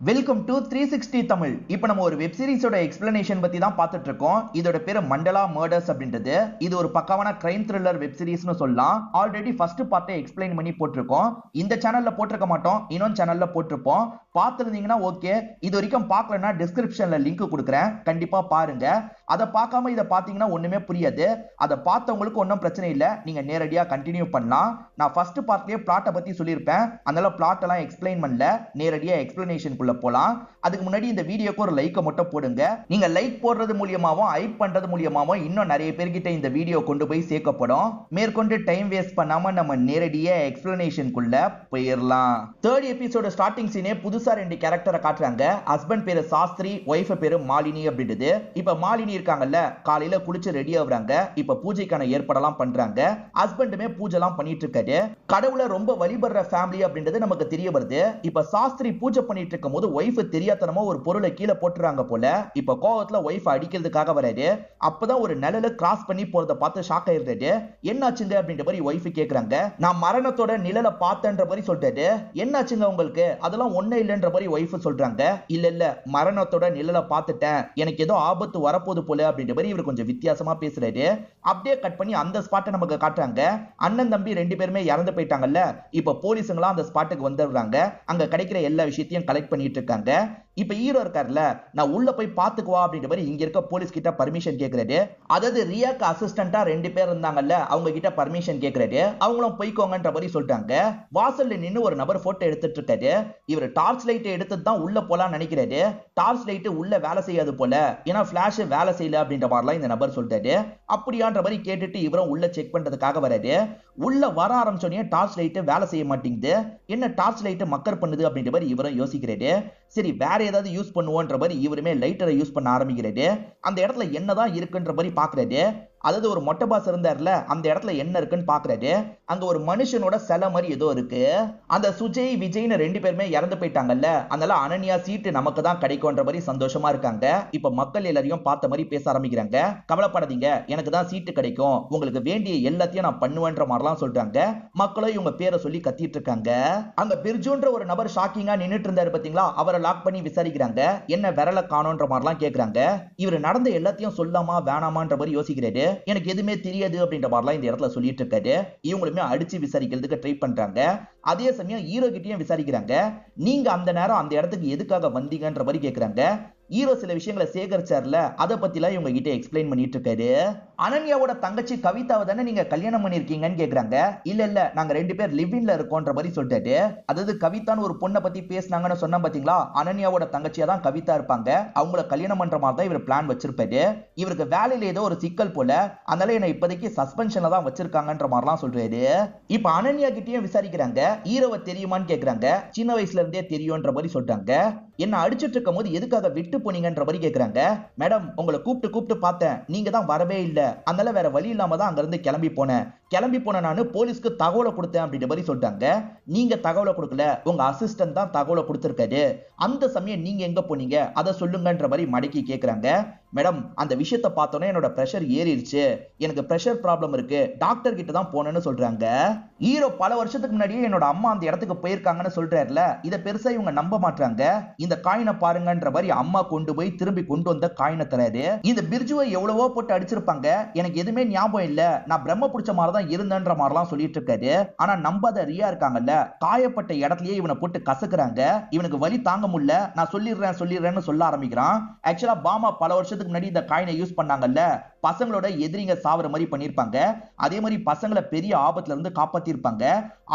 Welcome to 360 Tamil. இப்போ நம்ம ஒரு வெப் சீரிஸோட எக்ஸ்பிளனேஷன் பத்தி தான் பார்த்துட்டு இருக்கோம். இதோட பேரு மண்டலா மர்டர்ஸ் அப்படின்றது. இது ஒரு பக்காவான கிரைம் த்ரில்லர் வெப் சீரிஸ்னு சொல்லலாம். ஆல்ரெடி ஃபர்ஸ்ட் பார்ட்டை எக்ஸ்பிளைன் பண்ணி போட்டிருக்கோம். இந்த சேனல்ல போட்டிருக்க மாட்டோம், இன்னொரு சேனல்ல போட்டிருப்போம். பார்த்துருந்தீங்கன்னா ஓகே, இது வரைக்கும் பார்க்கலன்னா டிஸ்கிரிப்ஷன்ல லிங்க் கொடுக்குறேன், கண்டிப்பா பாருங்க. அதை பார்க்காம இதை பார்த்தீங்கன்னா ஒண்ணுமே புரியாது. அதை பார்த்தவங்களுக்கு ஒன்றும் பிரச்சனை இல்லை, நீங்க நேரடியா கண்டினியூ பண்ணலாம். நான் ஃபர்ஸ்ட் பார்ட்லயே பிளாட்டை பத்தி சொல்லியிருப்பேன், அதனால பிளாட் எல்லாம் எக்ஸ்பிளைன் பண்ணல, நேரடியா எக்ஸ்பிளனேஷன் போலாம். அதுக்கு முன்னாடி இந்த வீடியோக்கு ஒரு லைக் மட்டும் போடுங்க. நீங்க லைக் போடுறது மூலியமாவும் ஹைப் பண்றது மூலியமாவும் இன்னும் நிறைய பேர்கிட்ட இந்த வீடியோ கொண்டு போய் சேர்க்கப்படும். மேற்கொண்டு டைம் வேஸ்ட் பண்ணாம நம்ம நேரடியா எக்ஸ்பிளனேஷனுக்குள்ள போயிடலாம். தேர்ட் எபிசோட ஸ்டார்டிங் சீனே புதுசா ரெண்டு கேரக்டரை காட்டுறாங்க. ஹஸ்பண்ட் பேரு சாஸ்திரி, ஒய்ஃப் பேரு மாலினி அப்படின்றது. இப்ப மாலினி இருக்காங்கல்ல, காலையில குளிச்சு ரெடி ஆகுறாங்க. இப்ப பூஜைக்கான ஏற்பாடெல்லாம் பண்றாங்க. ஹஸ்பண்டுமே பூஜை எல்லாம் பண்ணிட்டு இருக்காரு. கடவுளை ரொம்ப வழிபடுற ஃபேமிலி அப்படின்றது நமக்கு தெரிய வருது. இப்ப சாஸ்திரி பூஜை பண்ணிட்டு இருக்கும் போது ஒய்ஃப் தெரியாதனமா ஒரு பொருளை கீழே போட்டுறாங்க போல. இப்ப கோவத்துல ஒய்ஃப் அடிக்கிறதுக்காக வராரு. அப்பதான் ஒரு நிழல கிராஸ் பண்ணி போறத பார்த்து ஷாக் ஆயிடுறாரு. என்னாச்சுங்க அப்படின்ற மாதிரி ஒய்ஃப் கேக்குறாங்க. நான் மரணத்தோட நிழலை பார்த்தன்ற மாதிரி சொல்லிட்டாரு. என்னாச்சுங்க உங்களுக்கு? அதெல்லாம் ஒண்ணே இல்லைன்ற மாதிரி ஒய்ஃப் சொல்றாங்க. இல்ல இல்ல, மரணத்தோட நிழலை பார்த்துட்டேன், எனக்கு ஏதோ ஆபத்து வரப்போது போல அப்படின்ற மாதிரி இவர் கொஞ்சம் வித்தியாசமா பேசுறாரு. அப்படியே கட் பண்ணி அந்த ஸ்பாட்டை நமக்கு காட்டுறாங்க. அண்ணன் தம்பி ரெண்டு பேருமே இறந்து போயிட்டாங்கல்ல. இப்ப போலீஸுங்களா அந்த ஸ்பாட்டுக்கு வந்துடுறாங்க. அங்க கிடைக்கிற எல்லா விஷயத்தையும் கலெக்ட் பண்ணிட்டு இருக்காங்க. இப்ப ஹீரோ இருக்கார்ல, நான் உள்ள போய் பாத்துக்குவா அப்படின்ற மாதிரி இங்க இருக்க போலீஸ் கிட்ட பர்மிஷன் கேக்குறாரு. அதாவது ரியாக்கு அசிஸ்டண்டா ரெண்டு பேர் இருந்தாங்கல்ல, அவங்க கிட்ட பர்மிஷன் கேக்குறாரு. அவங்களும் போய்க்கோங்கன்ற மாதிரி சொல்றாங்க. வாசல்ல நின்னு ஒரு நபர் போட்டோ எடுத்துட்டு இருக்காரு. இவர் டார்ச் லைட் எடுத்து தான் உள்ள போலாம் நினைக்கிறாரு. டார்ச் லைட் உள்ள வேலை செய்யாது போல, ஏன்னா பிளாஷ் வேலை செய்யல அப்படின்ற மாதிரிலாம் இந்த நபர் சொல்றாரு. அப்படியான்ற மாதிரி கேட்டுட்டு இவரும் உள்ள செக் பண்றதுக்காக வராரு. உள்ள வர ஆரம்பிச்சோடனே டார்ச் லைட் வேலை செய்ய மாட்டேங்குது. என்ன டார்ச் லைட் மக்கர் பண்ணுது அப்படின்ற மாதிரி இவரும் யோசிக்கிறாரு. சரி, வேற ஏதாவது யூஸ் பண்ணுவோன்ற மாதிரி இவருமே லைட்டரை யூஸ் பண்ண ஆரம்பிக்கிறாரு. அந்த இடத்துல என்னதான் இருக்குன்ற மாதிரி பாக்குறாரு. அதாவது ஒரு மொட்டை பாஸ் இருந்தார்ல, அந்த இடத்துல என்ன இருக்குன்னு பாக்குறாரு. அங்க ஒரு மனுஷனோட சிலை மாதிரி ஏதோ இருக்கு. அந்த சுஜய் விஜய்னு ரெண்டு பேருமே இறந்து போயிட்டாங்கல்ல, அதனால அனன்யா சீட்டு நமக்கு தான் கிடைக்கும்ன்ற மாதிரி சந்தோஷமா இருக்காங்க. இப்ப மக்கள் எல்லாரையும் பார்த்த மாதிரி பேச ஆரம்பிக்கிறாங்க. கவலைப்படாதீங்க, எனக்கு தான் சீட்டு கிடைக்கும், உங்களுக்கு வேண்டிய எல்லாத்தையும் நான் பண்ணுவேன்ற மாதிரிலாம் சொல்றாங்க. மக்களும் இவங்க பேரை சொல்லி கத்திட்டு இருக்காங்க. அங்க பிர்ஜுன்ற ஒரு நபர் ஷாக்கிங்கா நின்னுட்டு இருந்தாரு பாத்தீங்களா, அவரை லாக் பண்ணி விசாரிக்கிறாங்க. என்ன விரல காணோன்ற மாதிரிலாம் கேக்குறாங்க. இவர் நடந்த எல்லாத்தையும் சொல்லாமா வேணாமான்ற மாதிரி யோசிக்கிறாரு. எனக்கு எதுவுமே தெரியாது அப்படின்ற மாதிரிலாம் இந்த இடத்துல சொல்லிட்டு இருக்காரு. இவங்களுமே அடிச்சு விசாரிக்கிறதுக்கு ட்ரை பண்றாங்க. அதே சமயம் ஹீரோ கிட்டயும் விசாரிக்கிறாங்க. நீங்க அந்த நேரம் அந்த இடத்துக்கு எதுக்காக வந்தீங்கன்ற மாதிரி கேக்குறாங்க. ஹீரோ சில விஷயங்களை சேகரிச்சார்ல, அதை பத்திலாம் இவங்க கிட்ட எக்ஸ்பிளைன் பண்ணிட்டு இருக்காரு. அனன்யாவோட தங்கச்சி கவிதாவை தானே நீங்க கல்யாணம் பண்ணிருக்கீங்கன்னு கேக்குறாங்க. இல்ல இல்ல, நாங்க ரெண்டு பேர் லிவ்இன்ல இருக்கோன்ற மாதிரி சொல்லிட்டாரு. அதாவது கவிதான்னு ஒரு பொண்ணை பத்தி பேசினாங்கன்னு சொன்னா பாத்தீங்களா, அனன்யாவோட தங்கச்சியா தான் கவிதா இருப்பாங்க. அவங்கள கல்யாணம் பண்ற மாதிரி தான் இவர் பிளான் வச்சிருப்பாரு. இவருக்கு வேலையில ஏதோ ஒரு சிக்கல் போல, அதனால என்ன இப்போதைக்கு சஸ்பென்ஷன்ல தான் வச்சிருக்காங்கன்ற மாதிரிலாம் சொல்றாரு. இப்ப அனன்யா கிட்டயும் விசாரிக்கிறாங்க. ஹீரோவை தெரியுமான்னு கேக்குறாங்க. சின்ன வயசுல இருந்தே தெரியும்ன்ற மாதிரி சொல்றாங்க. என்ன அடிச்சிட்டு இருக்கும் போது எதுக்காக விட்டு போனீங்கன்ற மாதிரி கேக்குறாங்க. மேடம், உங்களை கூப்பிட்டு பார்த்தேன், நீங்க தான் வரவே இல்ல, அதனால வேற வழி இல்லாம தான் அங்க இருந்து கிளம்பி போன நானு போலீஸ்க்கு தகவலை கொடுத்தேன் அப்படின்ற மாதிரி சொல்றாங்க. நீங்க தகவலை கொடுக்கல, உங்க அசிஸ்டன்ட் தான் தகவலை கொடுத்திருக்காரு. அந்த சமயம் நீங்க எங்க போனீங்க, அதை சொல்லுங்கன்ற மாதிரி மடக்கி கேக்குறாங்க. மேடம், அந்த விஷயத்தை பார்த்தோன்னே என்னோட பிரஷர் ஏறிடுச்சு, எனக்கு பிரஷர் ப்ராப்ளம் இருக்கு, டாக்டர் கிட்ட தான் போனேன்னு சொல்றாங்க. ஹீரோ பல வருஷத்துக்கு முன்னாடியே என்னோட அம்மா அந்த இடத்துக்கு போயிருக்காங்கன்னு சொல்றாருல, இதை பெருசா இவங்க நம்ப மாட்டாங்க. இந்த காயினை பாருங்கன்ற மாதிரி அம்மா கொண்டு போய் திரும்பி கொண்டு வந்த காயினை தராரு. இந்த பிர்ஜுவை எவ்வளவோ போட்டு அடிச்சிருப்பாங்க, எனக்கு எதுவுமே ஞாபகம் இல்ல, நான் பிரம்ம பிடிச்ச மாதிரி தான் இருந்தேன்ற மாதிரிலாம் சொல்லிட்டு இருக்காரு. ஆனா நம்பாத ரியா இருக்காங்கல்ல, காயப்பட்ட இடத்துலயே இவனை போட்டு கசக்குறாங்க. இவனுக்கு வலி தாங்க முடியல, நான் சொல்லிடுறேன்னு சொல்ல ஆரம்பிக்கிறான். ஆக்சுவலா பாமா பல வருஷத்துக்கு முன்னாடி இந்த காயினை யூஸ் பண்ணாங்கல்ல, பசங்களோட எதிரிங்க சாவற மாதிரி பண்ணிருப்பாங்க. அதே மாதிரி பசங்களை பெரிய ஆபத்துல இருந்து காப்பாத்திருப்பாங்க.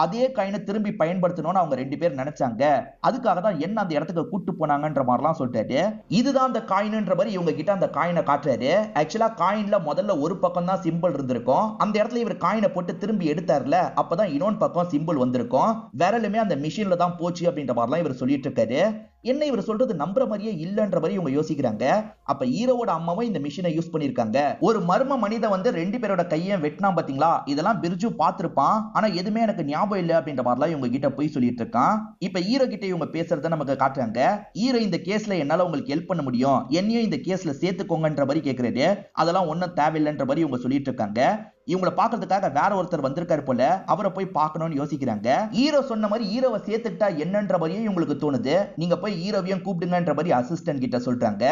அதே காயினை திரும்பி பயன்படுத்தணும்னு அவங்க ரெண்டு பேர் நினைச்சாங்க. அதுக்காக தான் என்ன அந்த இடத்துக்கு கூட்டு போனாங்கன்ற மாதிரிலாம் சொல்றாரு. இதுதான் அந்த காயின்ன்ற மாதிரி இவங்க கிட்ட அந்த காயினை காட்டுறாரு. ஆக்சுவலா காயின்ல முதல்ல ஒரு பக்கம் தான் சிம்பிள் இருந்திருக்கும். அந்த இடத்துல இவர் காயினை போட்டு திரும்பி எடுத்தார்ல, அப்பதான் இன்னொரு பக்கம் சிம்பிள் வந்திருக்கும். விரலுமே அந்த மிஷின்ல தான் போச்சு அப்படின்ற மாதிரிலாம் இவர் சொல்லிட்டு இருக்காரு. என்ன இவர் சொல்றது நம்புற மாதிரியே இல்லன்ற மாதிரி இவங்க யோசிக்கிறாங்க. அப்ப ஹீரோவோட அம்மாவும் இந்த மிஷினை யூஸ் பண்ணிருக்காங்க. ஒரு மர்ம மனிதன் வந்து ரெண்டு பேரோட கையை வெட்டினா பாத்தீங்களா, இதெல்லாம் பிர்ஜு பார்த்திருப்பான், ஆனா எதுவுமே எனக்கு ஞாபகம் இல்ல அப்படின்ற மாதிரிலாம் இவங்க கிட்ட போய் சொல்லிட்டு இருக்கான். இப்ப ஹீரோ கிட்ட இவங்க பேசுறத நமக்கு காட்டுறாங்க. ஹீரோ இந்த கேஸ்ல என்னால உங்களுக்கு ஹெல்ப் பண்ண முடியும், என்னையும் இந்த கேஸ்ல சேர்த்துக்கோங்கன்ற மாதிரி கேக்குறாரு. அதெல்லாம் ஒன்னும் தேவையில்லைன்ற மாதிரி இவங்க சொல்லிட்டு இருக்காங்க. இவங்களை பாக்குறதுக்காக வேற ஒருத்தர் வந்திருக்காரு போல, அவரை போய் பார்க்கணும்னு யோசிக்கிறாங்க. ஹீரோ சொன்ன மாதிரி ஹீரோவை சேர்த்துக்கிட்டா என்னன்ற மாதிரியும் இவங்களுக்கு தோணுது. நீங்க போய் ஹீரோவையும் கூப்பிடுங்கன்ற மாதிரி அசிஸ்டன்ட் கிட்ட சொல்றாங்க.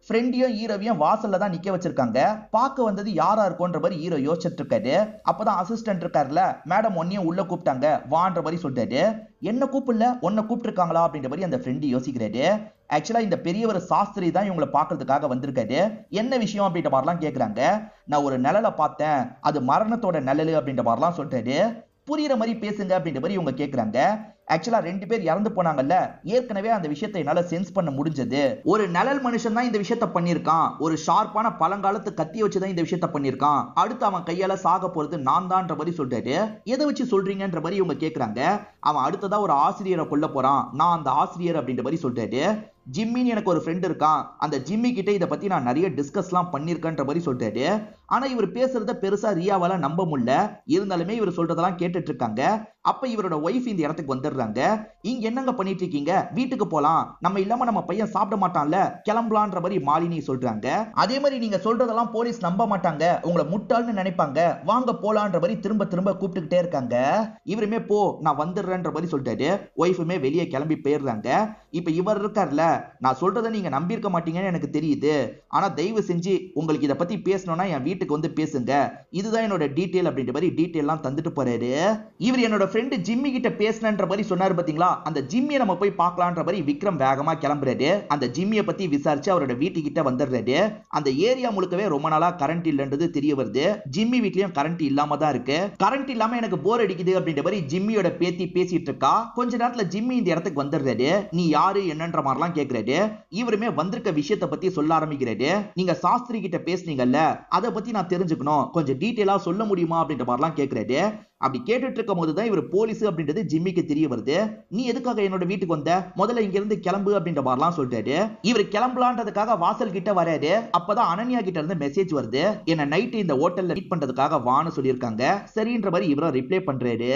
ஃப்ரெண்டையும் ஹீரோவையும் வாசல்ல தான் நிக்க வச்சிருக்காங்க. பார்க்க வந்தது யாரா இருக்கும்ன்ற மாதிரி ஹீரோ யோசிச்சுட்டு இருக்காரு. அப்பதான் அசிஸ்டன்ட் இருக்காருல, மேடம் ஒன்னையும் உள்ள கூப்பிட்டாங்க வான்ற மாதிரி சொல்றாரு. என்ன கூப்பிடல, உன்னை கூப்பிட்டுருக்காங்களா அப்படின்ற மாதிரி அந்த ஃப்ரெண்டு யோசிக்கிறாரு. ஆக்சுவலா இந்த பெரியவர் சாஸ்திரி தான் இவங்களை பாக்குறதுக்காக வந்திருக்காரு. என்ன விஷயம் அப்படின்ற மாதிரிலாம் கேக்குறாங்க. நான் ஒரு நிழலை பார்த்தேன், அது மரணத்தோட நிழலு அப்படின்ற மாதிரிலாம் சொல்றாரு. புரியுற மாதிரி பேசுங்க அப்படின்ற மாதிரி இவங்க கேக்குறாங்க. ஆக்சுவலா 2 பேர் இறந்து போனாங்கல்ல, ஏற்கனவே அந்த விஷயத்தை என்னால சென்ஸ் பண்ண முடிஞ்சது. ஒரு நிழல் மனுஷன் தான் இந்த விஷயத்த பண்ணிருக்கான். ஒரு ஷார்ப்பான பழங்காலத்து கத்திய வச்சுதான் இந்த விஷயத்த பண்ணிருக்கான். அடுத்து அவன் கையால சாக போறது நான் தான்ன்ற மாதிரி சொல்றாரு. எதை வச்சு சொல்றீங்கன்ற மாதிரி இவங்க கேக்குறாங்க. அவன் அடுத்ததா ஒரு ஆசிரியரை கொல்ல போறான், நான் அந்த ஆசிரியர் அப்படின்ற மாதிரி சொல்றாரு. ஜிம்மின்னு எனக்கு ஒரு ஃப்ரெண்ட் இருக்கான், அந்த ஜிம்மி கிட்ட இதை பத்தி நான் நிறைய டிஸ்கஸ்லாம் பண்ணிருக்கேன்ற மாதிரி சொல்றாரு. ஆனா இவர் பேசுறத பெருசா ரியாவால நம்ப முடியல. இருந்தாலுமே இவர் சொல்றதெல்லாம் கேட்டுட்டு இருக்காங்க. அப்ப இவரோட ஒய்ஃப் இந்த இடத்துக்கு வந்துடுறாங்க. இங்க என்னங்க பண்ணிட்டு இருக்கீங்க, வீட்டுக்கு போலாம், நம்ம இல்லாம நம்ம பையன் சாப்பிட மாட்டான்ல, கிளம்பலான்ற மாதிரி மாலினி சொல்றாங்க. அதே மாதிரி நீங்க சொல்றதெல்லாம் போலீஸ் நம்ப மாட்டாங்க, உங்களை முட்டாள்னு நினைப்பாங்க, வாங்க போலான்ற மாதிரி திரும்ப திரும்ப கூப்பிட்டுக்கிட்டே இருக்காங்க. இவருமே போ நான் வந்துடுறேன்ற மாதிரி சொல்லிட்டாரு. ஒய்ஃபுமே வெளியே கிளம்பி போயிடுறாங்க. இப்ப இவர் இருக்கார்ல, நான் சொல்றதை நீங்க நம்பி இருக்க மாட்டீங்கன்னு எனக்கு தெரியுது, ஆனா தயவு செஞ்சு உங்களுக்கு இதை பத்தி பேசணும்னா என் வீட்டுக்கு வந்து பேசுங்க, இதுதான் என்னோட டீடைல் அப்படின்ற மாதிரி டீடைல் எல்லாம் தந்துட்டு போறாரு. இவர் என்னோட ஃப்ரெண்ட் ஜிம்மி கிட்ட பேசணுன்ற மாதிரி சொன்னாரு பாத்தீங்களா, அந்த ஜிம்மியை நம்ம போய் பார்க்கலான்ற மாதிரி விக்ரம் வேகமா கிளம்புறாரு. அந்த ஜிம்மியை பத்தி விசாரிச்சு அவரோட வீட்டுக்கிட்ட வந்துடுறாரு. அந்த ஏரியா முழுக்கவே ரொம்ப நாளா கரண்ட் இல்லன்றது தெரிய வருது. ஜிம்மி வீட்லயும் கரண்ட் இல்லாம தான் இருக்கு. கரண்ட் இல்லாம எனக்கு போர் அடிக்குது அப்படின்ற மாதிரி ஜிம்மியோட பேத்தி பேசிட்டு இருக்கா. கொஞ்ச நேரத்துல ஜிம்மி இந்த இடத்துக்கு வந்துடுறாரு. நீ யாரு என்னன்ற மாதிரிலாம் கேக்குறாரு. இவருமே வந்திருக்க விஷயத்தை பத்தி சொல்ல ஆரம்பிக்கிறாரு. நீங்க சாஸ்திரி கிட்ட பேசுனீங்கல்ல, அதை பத்தி நான் தெரிஞ்சுக்கணும், கொஞ்சம் டீடைலா சொல்ல முடியுமா அப்படின்ற மாதிரிலாம் கேக்குறாரு. அப்படி கேட்டுட்டு இருக்கும் போதுதான் இவர் போலீஸ் அப்படின்றது ஜிம்மிக்கு தெரிய வருது. நீ எதுக்காக என்னோட வீட்டுக்கு வந்த, முதல்ல இங்க இருந்து கிளம்பு அப்படின்ற மாதிரிலாம் சொல்றாரு. இவர் கிளம்பலான்றதுக்காக வாசல் கிட்ட வராரு. அப்பதான் அனன்யா கிட்ட இருந்து மெசேஜ் வருது, என்ன நைட் இந்த ஹோட்டல்ல மீட் பண்றதுக்காக வான்னு சொல்லியிருக்காங்க. சரின்ற மாதிரி இவரும் ரிப்ளை பண்றாரு.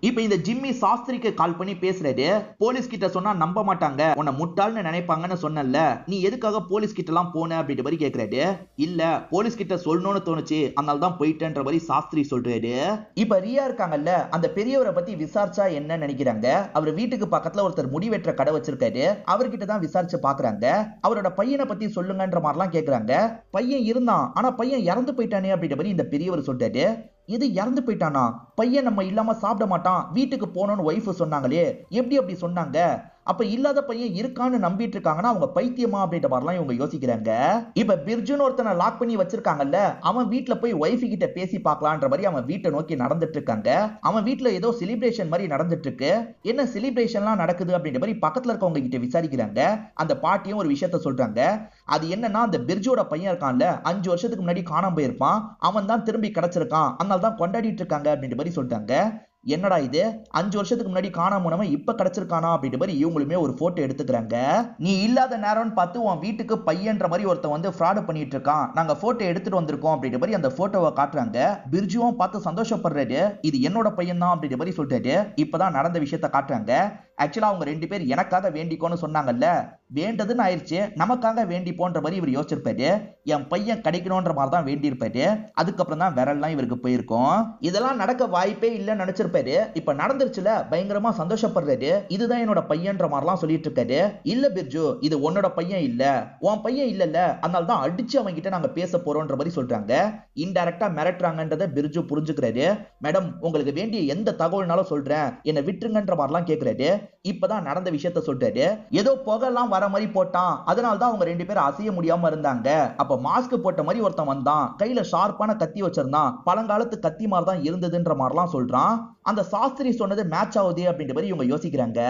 இப்ப இந்த ஜிம்மி சாஸ்திரிக்கு கால் பண்ணி பேசுறாரு. போலீஸ் கிட்ட சொன்னா நம்ப மாட்டாங்க, உன்னை முட்டாள்னு நினைப்பாங்கன்னு சொன்னல, நீ எதுக்காக போலீஸ் கிட்ட எல்லாம் போன அப்படின்ற மாதிரி கேக்குறாரு. இல்ல போலீஸ் கிட்ட சொல்லணும்னு தோணுச்சு, அதனால தான் போயிட்டேன்ற மாதிரி சாஸ்திரி சொல்றாரு. இப்ப ரியா இருக்காங்கல்ல, அந்த பெரியவரை பத்தி விசாரிச்சா என்ன நினைக்கிறாங்க. அவர் வீட்டுக்கு பக்கத்துல ஒருத்தர் முடிவெற்ற கடை வச்சிருக்காரு. அவர்கிட்ட தான் விசாரிச்சு பாக்குறாங்க. அவரோட பையனை பத்தி சொல்லுங்கன்ற மாதிரிலாம் கேக்குறாங்க. பையன் இருந்தான், ஆனா பையன் இறந்து போயிட்டானே அப்படின்ற மாதிரி இந்த பெரியவர் சொல்றாரு. இது இறந்து போயிட்டானா, பையன் நம்ம இல்லாம சாப்பிட மாட்டான், வீட்டுக்கு போனோம்னு ஒய்ஃப் சொன்னாங்களே, எப்படி அப்படி சொன்னாங்க, அப்ப இல்லாத பையன் இருக்கான்னு நம்பிட்டு இருக்காங்கன்னா அவங்க பைத்தியமா அப்படின்ற மாதிரிலாம் இவங்க யோசிக்கிறாங்க. இப்ப பிர்ஜுன்னு ஒருத்தனை லாக் பண்ணி வச்சிருக்காங்கல்ல, அவன் வீட்டுல போய் ஒய்ஃப் கிட்ட பேசி பார்க்கலான்ற மாதிரி அவன் வீட்டை நோக்கி நடந்துட்டு இருக்காங்க. அவன் வீட்டுல ஏதோ செலிப்ரேஷன் மாதிரி நடந்துட்டு இருக்கு. என்ன செலிப்ரேஷன்லாம் நடக்குது அப்படின்ற மாதிரி பக்கத்துல இருக்கவங்க கிட்ட விசாரிக்கிறாங்க. அந்த பாட்டியும் ஒரு விஷயத்த சொல்றாங்க. அது என்னன்னா, அந்த பிர்ஜோட பையன் இருக்கான்ல, 5 வருஷத்துக்கு முன்னாடி காணாம போயிருப்பான், அவன் தான் திரும்பி கிடைச்சிருக்கான், அதனால தான் கொண்டாடிட்டு இருக்காங்க அப்படின்ற மாதிரி சொல்றாங்க. என்னடா இது, 5 வருஷத்துக்கு முன்னாடி காணாம போனவன் இப்ப கிடைச்சிருக்கானா அப்படின்ற மாதிரி இவங்களுமே ஒரு போட்டோ எடுத்துக்கிறாங்க. நீ இல்லாத நேரம்னு பார்த்து உன் வீட்டுக்கு பையன்ற மாதிரி ஒருத்தன் வந்து ஃப்ராட் பண்ணிட்டு இருக்கான், நாங்க போட்டோ எடுத்துட்டு வந்திருக்கோம் அப்படின்ற மாதிரி அந்த போட்டோவை காட்டுறாங்க. பிர்ஜுவும் பார்த்து சந்தோஷப்படுறாரு. இது என்னோட பையன் தான் அப்படின்ற மாதிரி சொல்றாரு. இப்பதான் நடந்த விஷயத்த காட்டுறாங்க. ஆக்சுவலா அவங்க 2 பேர் எனக்காக வேண்டிக்கோன்னு சொன்னாங்கல்ல, வேண்டதுன்னு ஆயிடுச்சு, நமக்காக வேண்டிப்போன்ற மாதிரி இவர் யோசிச்சிருப்பாரு. என் பையன் கிடைக்கணும்ன்ற மாதிரி தான் வேண்டி இருப்பாரு. அதுக்கப்புறம் தான் விரல்லாம் இவருக்கு போயிருக்கும். இதெல்லாம் நடக்க வாய்ப்பே இல்லைன்னு நினைச்சிருப்பாரு. இப்ப நடந்துருச்சுல, பயங்கரமா சந்தோஷப்படுறாரு. இதுதான் என்னோட பையன்ற மாதிரிலாம் சொல்லிட்டு இருக்காரு. இல்ல பிர்ஜு, இது உன்னோட பையன் இல்ல, உன் பையன் இல்லல்ல, அதனால தான் அடிச்சு அவங்க கிட்ட நாங்க பேச போறோம்ன்ற மாதிரி சொல்றாங்க. இன்டைரக்டா மிரட்டுறாங்கன்றத பிர்ஜு புரிஞ்சுக்கிறாரு. மேடம், உங்களுக்கு வேண்டிய எந்த தகவல்னாலும் சொல்றேன், என்ன விட்டுருங்கன்ற மாதிரிலாம் கேக்குறாரு. இப்பதான் நடந்த விஷயத்த சொல்றாரு. ஏதோ புகெல்லாம் வர மாதிரி போட்டான், அதனால தான் அவங்க 2 பேரும் அசைய முடியாம இருந்தாங்க. அப்ப மாஸ்க் போட்ட மாதிரி ஒருத்தன் வந்தான், கையில ஷார்ப்பான கத்தி வச்சிருந்தான், பழங்காலத்து கத்தி மாதிரி தான் இருந்ததுன்ற மாதிரிலாம் சொல்றான். அந்த சாஸ்திரி சொன்னது மேட்ச் ஆகுது அப்படின்ற மாதிரி இவங்க யோசிக்கிறாங்க.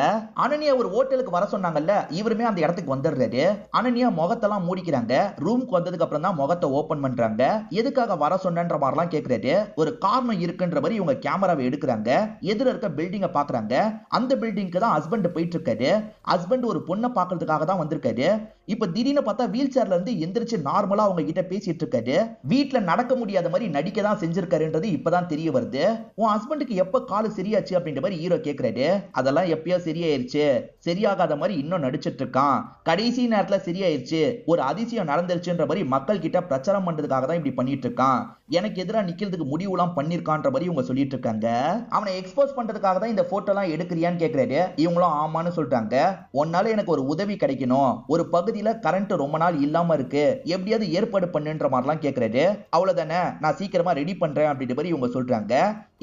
அனன்யா ஒரு ஹோட்டலுக்கு வர சொன்னாங்கல்ல, இவருமே அந்த இடத்துக்கு வந்துடுறாரு. அனன்யா முகத்தெல்லாம் மூடிக்கிறாங்க. ரூமுக்கு வந்ததுக்கு அப்புறம் தான் முகத்தை ஓபன் பண்றாங்க. எதுக்காக வர சொன்னன்ற மாதிரிலாம் கேக்குறாரு. ஒரு காரணம் இருக்குன்ற மாதிரி இவங்க கேமராவை எடுக்கிறாங்க. எதிர இருக்க பில்டிங்கை பாக்குறாங்க. அந்த பில்டிங்க்கு தான் ஹஸ்பண்ட் போயிட்டு இருக்காரு. ஹஸ்பண்ட் ஒரு பொண்ணை பாக்குறதுக்காக தான் வந்திருக்காரு. இப்ப திடீர்னு பார்த்தா வீல் சேர்ல இருந்து எந்திரிச்சு நார்மலா அவங்க கிட்ட பேசிட்டு இருக்காரு. வீட்டுல நடக்க முடியாத மாதிரி நடிக்க தான் செஞ்சிருக்காருன்றது இப்பதான் தெரிய வருது. உன் ஹஸ்பண்டுக்கு எப்ப காலு சரியாச்சு அப்படின்ற மாதிரி ஹீரோ கேக்குறாரு. அதெல்லாம் எப்பயோ சரியாயிருச்சு, சரியாகாத மாதிரி இன்னும் நடிச்சிட்டு இருக்கான், கடைசி நேரத்துல சரியாயிருச்சு, ஒரு அதிசயம் நடந்துருச்சுன்ற மாதிரி மக்கள் கிட்ட பிரச்சாரம் பண்றதுக்காக தான் இப்படி பண்ணிட்டு இருக்கான், எனக்கு எதிராக நிக்கிறதுக்கு முடிவுலாம் பண்ணிருக்கான்ற மாதிரி இவங்க சொல்லிட்டு இருக்காங்க. அவனை எக்ஸ்போஸ் பண்றதுக்காக தான் இந்த போட்டோ எல்லாம் எடுக்கிறியான்னு கேக்குறாரு. இவங்களும் ஆமான்னு சொல்றாங்க. ஒன்னால எனக்கு ஒரு உதவி கிடைக்கணும், ஒரு பகுதியில கரண்ட் ரொம்ப நாள் இல்லாம இருக்கு, எப்படியாவது ஏற்பாடு பண்ணுன்ற மாதிரிலாம் கேக்குறாரு. அவ்வளவுதானே, நான் சீக்கிரமா ரெடி பண்றேன் அப்படின்ற மாதிரி இவங்க சொல்றாங்க.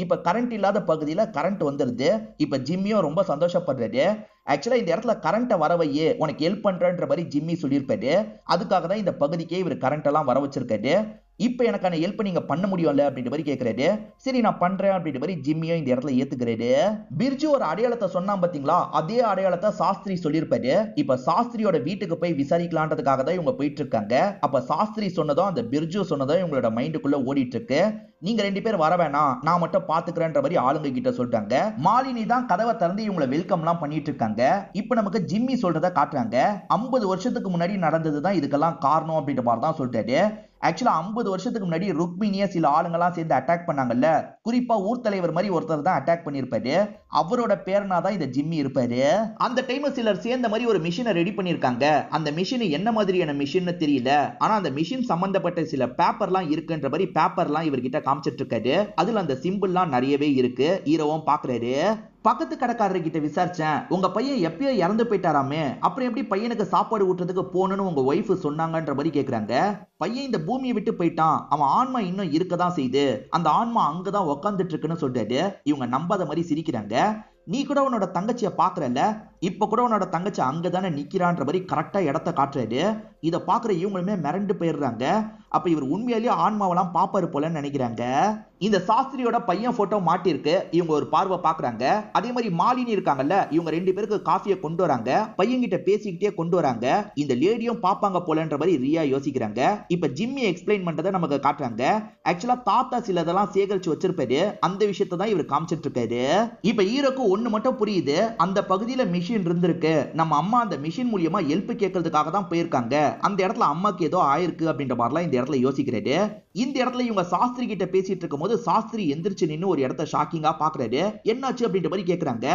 இப்ப கரண்ட் இல்லாத பகுதியில கரண்ட் வந்துருது. இப்ப ஜிம்மியும் ரொம்ப சந்தோஷப்படுறாரு. ஆக்சுவலா இந்த இடத்துல கரண்ட்டை வரவையே உனக்கு ஹெல்ப் பண்றன்ற மாதிரி ஜிம்மி சொல்லியிருப்பாரு. அதுக்காக தான் இந்த பகுதிக்கே இவர் கரண்ட் எல்லாம் வர வச்சிருக்காரு. இப்ப எனக்கான ஹெல்ப் நீங்க பண்ண முடியும்ல அப்படின்ற மாதிரி கேக்குறாரு. சரி நான் பண்றேன் அப்படின்ற மாதிரி ஜிம்மியும் இந்த இடத்துல ஏத்துக்கிறாரு. பிர்ஜு ஒரு அடையாளத்தை சொன்னா பாத்தீங்களா, அதே அடையாளத்தை சாஸ்திரி சொல்லியிருப்பாரு. இப்ப சாஸ்திரியோட வீட்டுக்கு போய் விசாரிக்கலான்றதுக்காக தான் இவங்க போயிட்டு இருக்காங்க. அப்ப சாஸ்திரி சொன்னதும் அந்த பிர்ஜு சொன்னதும் இவங்களோட மைண்டுக்குள்ள ஓடிட்டு இருக்கு. நீங்க 2 பேர் வர வேணாம், நான் மட்டும் பாத்துக்கிறேன்ற மாதிரி ஆளுங்க கிட்ட சொல்றாங்க. மாலினி தான் கதவை திறந்து இவங்களை வெல்கம் எல்லாம் பண்ணிட்டு இருக்காங்க. இப்ப நமக்கு ஜிம்மி சொல்றத காட்டுறாங்க. 50 வருஷத்துக்கு முன்னாடி நடந்ததுதான் இதுக்கெல்லாம் காரணம் அப்படின்ற மாதிரி தான் சொல்றாரு. ஆக்சுவலா 50 வருஷத்துக்கு முன்னாடி ருக்மிணியை சில ஆளுங்கெல்லாம் சேர்ந்து அட்டாக் பண்ணாங்கல்ல, குறிப்பா ஊர் தலைவர் மாதிரி ஒருத்தர் தான் அட்டாக் பண்ணிருப்பாரு. அவரோட பேரனா தான் இந்த ஜிம்மி இருப்பாரு. அந்த டைம்ல சிலர் சேர்ந்த மாதிரி ஒரு மிஷினை ரெடி பண்ணிருக்காங்க. அந்த மிஷின் என்ன மாதிரியான மிஷின்னு தெரியல, ஆனா அந்த மிஷின் சம்பந்தப்பட்ட சில பேப்பர்லாம் இருக்குன்ற மாதிரி பேப்பர்லாம் இவர்கிட்ட காமிச்சிட்டு இருக்காரு. அதுல அந்த சிம்பிள்லாம் நிறையவே இருக்கு. ஹீரோவும் பாக்குறாரு. பக்கத்து கடைக்காரர் கிட்ட விசாரிச்சேன், உங்க பையன் எப்பயோ இறந்து போயிட்டாராமே, அப்புறம் எப்படி பையனுக்கு சாப்பாடு ஊட்டுறதுக்கு போகணும்னு உங்க ஒய்ஃப் சொன்னாங்கன்ற மாதிரி கேக்குறாங்க. பையன் இந்த பூமியை விட்டு போயிட்டான், அவன் ஆன்மா இன்னும் இருக்கதான் செய்யுது, அந்த ஆன்மா அங்கதான் உக்காந்துட்டு இருக்குன்னு சொல்றாரு. இவங்க நம்பாத மாதிரி சிரிக்கிறாங்க. நீ கூட உன்னோட தங்கச்சியை பாக்குறல, இப்ப கூட உன்னோட தங்கச்சி அங்கதானே நிக்கிறான்ற மாதிரி கரெக்டா இடத்த காட்டுறாரு. இத பாக்குற இவங்களுமே மிரண்டு போயிடுறாங்க. அப்ப இவர் உண்மையிலேயே ஆன்மாவெல்லாம் பாப்பாரு போலன்னு நினைக்கிறாங்க. இந்த சாஸ்திரியோட பையன் போட்டோ மாட்டிருக்கு. இவங்க ஒரு பார்வை பாக்குறாங்க. அதே மாதிரி மாலினி இருக்காங்கல்ல, இவங்க 2 பேருக்கு காஃபியை கொண்டு வராங்க. பையன் கிட்ட பேசிக்கிட்டே கொண்டு வராங்க. இந்த லேடியும் பாப்பாங்க போலன்ற மாதிரி ரியா யோசிக்கிறாங்க. இப்ப ஜிம்மி எக்ஸ்பிளைன் பண்றதை நமக்கு காட்டுறாங்க. ஆக்சுவலா தாத்தா சிலதெல்லாம் சேகரிச்சு வச்சிருப்பாரு. அந்த விஷயத்தை தான் இவர் காமிச்சிட்டு இருக்காரு. இப்ப ஹீரோக்கு ஒண்ணு மட்டும் புரியுது, அந்த பகுதியில மிஷின் இருந்திருக்கு, நம்ம அம்மா அந்த மிஷின் மூலியமா ஹெல்ப் கேட்கறதுக்காக தான் போயிருக்காங்க, அந்த இடத்துல அம்மாக்கு ஏதோ ஆயிருக்கு அப்படின்ற மாதிரிலாம் இந்த இடத்துல யோசிக்கிறாரு. இந்த இடத்துல இவங்க சாஸ்திரி கிட்ட பேசிட்டு இருக்கும் போது சாஸ்திரி எந்திரிச்சு நின்னு ஒரு இடத்த ஷாக்கிங்கா பாக்குறாரு. என்னாச்சு அப்படின்ற மாதிரி கேக்குறாங்க.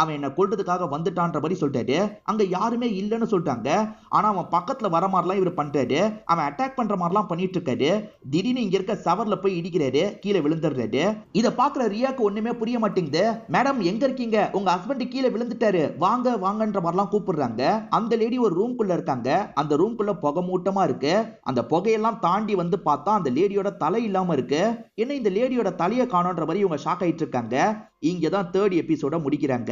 அவன் என்ன கொல்றதுக்காக வந்துட்டான்ற மாதிரி சொல்லிட்டாரு. அங்க யாருமே இல்லைன்னு சொல்லிட்டாங்க. ஆனா அவன் பக்கத்துல வர மாதிரிலாம் இவர் பண்றாரு. அவன் அட்டாக் பண்ற மாதிரிலாம் பண்ணிட்டு இருக்காரு. திடீர்னு இங்க இருக்க சவர்ல போய் இடிக்கிறாரு, கீழே விழுந்துடுறாரு. இத பாக்குற ரியாக்கு ஒண்ணுமே புரிய மாட்டேங்குது. மேடம் எங்க இருக்கீங்க, உங்க ஹஸ்பண்ட் கீழே விழுந்துட்டாரு, வாங்க வாங்கன்ற மாதிரிலாம் கூப்பிடுறாங்க. அந்த லேடி ஒரு ரூம்குள்ள இருக்காங்க. அந்த ரூம்குள்ள புகை மூட்டமா இருக்கு. அந்த புகையெல்லாம் தாண்டி வந்து பார்த்தா அந்த லேடியோட தலை இல்லாம இருக்கு. என்ன இந்த லேடியோட தலையை காணோன்ற மாதிரி இவங்க ஷாக் ஆயிட்டு இருக்காங்க. இங்கதான் 3rd எபிசோட முடிக்கிறாங்க.